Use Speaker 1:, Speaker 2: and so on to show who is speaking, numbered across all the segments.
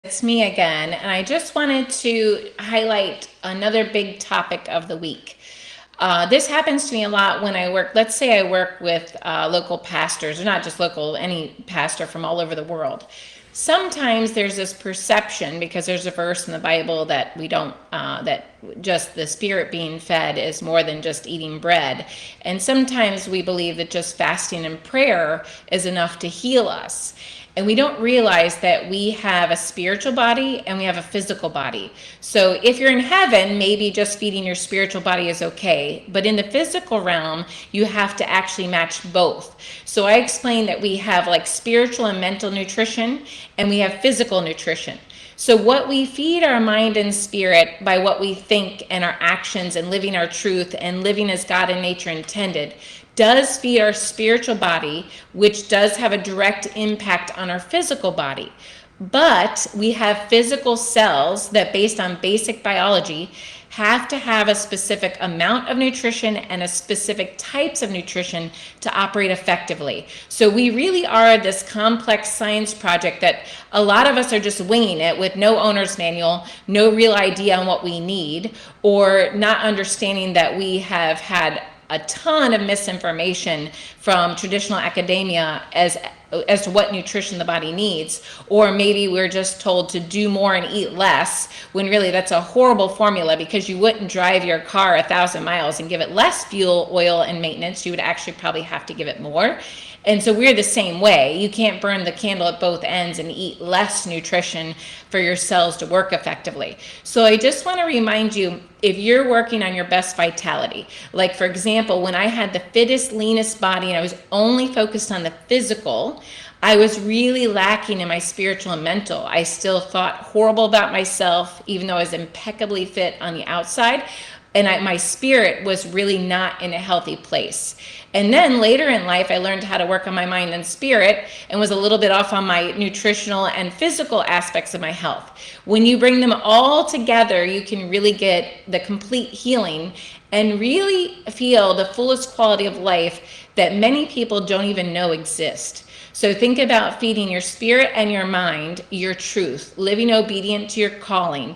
Speaker 1: It's me again, and I just wanted to highlight another big topic of the week. This happens to me a lot when I work. Let's say I work with local pastors, or not just local, any pastor from all over the world. Sometimes there's this perception, because there's a verse in the Bible that we don't, that just the spirit being fed is more than just eating bread. And sometimes we believe that just fasting and prayer is enough to heal us. And we don't realize that we have a spiritual body and we have a physical body. So if you're in heaven, maybe just feeding your spiritual body is okay. But in the physical realm, you have to actually match both. So I explained that we have like spiritual and mental nutrition, and we have physical nutrition. So what we feed our mind and spirit by what we think and our actions and living our truth and living as God and nature intended does feed our spiritual body, which does have a direct impact on our physical body. But we have physical cells that, based on basic biology, have to have a specific amount of nutrition and a specific types of nutrition to operate effectively. So we really are this complex science project that a lot of us are just winging it with no owner's manual, no real idea on what we need, or not understanding that we have had a ton of misinformation from traditional academia as to what nutrition the body needs. Or maybe we're just told to do more and eat less, when really that's a horrible formula, because you wouldn't drive your car 1,000 miles and give it less fuel, oil, and maintenance. You would actually probably have to give it more. And so we're the same way. You can't burn the candle at both ends and eat less nutrition for your cells to work effectively. So I just want to remind you, if you're working on your best vitality, like for example, when I had the fittest, leanest body and I was only focused on the physical, I was really lacking in my spiritual and mental. I still thought horrible about myself, even though I was impeccably fit on the outside. And my spirit was really not in a healthy place. And then later in life, I learned how to work on my mind and spirit, and was a little bit off on my nutritional and physical aspects of my health. When you bring them all together, you can really get the complete healing and really feel the fullest quality of life that many people don't even know exist. So think about feeding your spirit and your mind your truth, living obedient to your calling,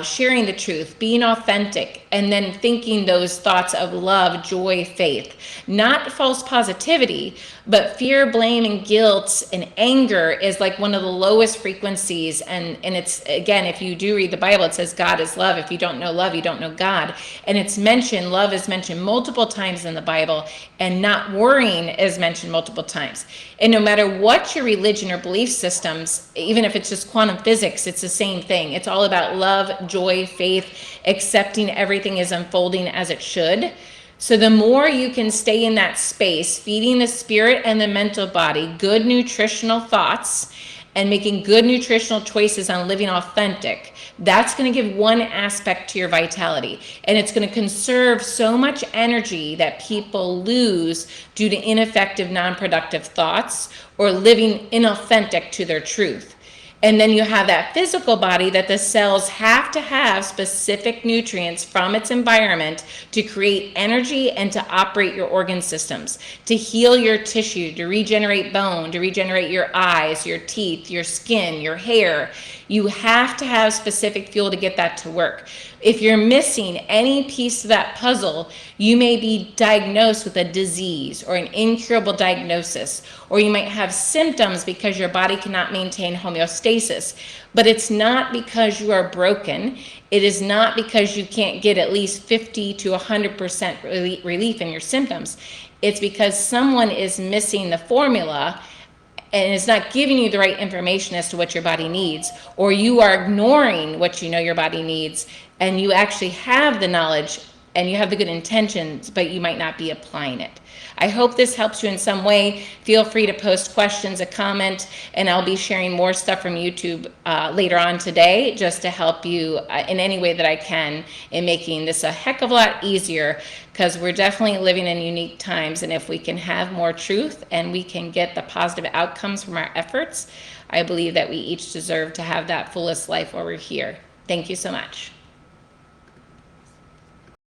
Speaker 1: sharing the truth, being authentic, and then thinking those thoughts of love, joy, faith. Not false positivity, but fear, blame, and guilt and anger is like one of the lowest frequencies. And it's, again, if you do read the Bible, it says God is love. If you don't know love, you don't know God. And it's mentioned, love is mentioned multiple times in the Bible, and not worrying is mentioned multiple times. And no matter what your religion or belief systems, even if it's just quantum physics, it's the same thing. It's all about love, joy, faith, accepting everything is unfolding as it should. So the more you can stay in that space, feeding the spirit and the mental body good nutritional thoughts and making good nutritional choices on living authentic, that's going to give one aspect to your vitality. And it's going to conserve so much energy that people lose due to ineffective, non-productive thoughts or living inauthentic to their truth. And then you have that physical body that the cells have to have specific nutrients from its environment to create energy and to operate your organ systems, to heal your tissue, to regenerate bone, to regenerate your eyes, your teeth, your skin, your hair. You have to have specific fuel to get that to work. If you're missing any piece of that puzzle, you may be diagnosed with a disease or an incurable diagnosis, or you might have symptoms because your body cannot maintain homeostasis. But it's not because you are broken. It is not because you can't get at least 50 to 100% relief in your symptoms. It's because someone is missing the formula and it's not giving you the right information as to what your body needs, or you are ignoring what you know your body needs, and you actually have the knowledge and you have the good intentions, but you might not be applying it. I hope this helps you in some way. Feel free to post questions, a comment, and I'll be sharing more stuff from YouTube later on today, just to help you in any way that I can in making this a heck of a lot easier, because we're definitely living in unique times, and if we can have more truth and we can get the positive outcomes from our efforts, I believe that we each deserve to have that fullest life while we're here. Thank you so much.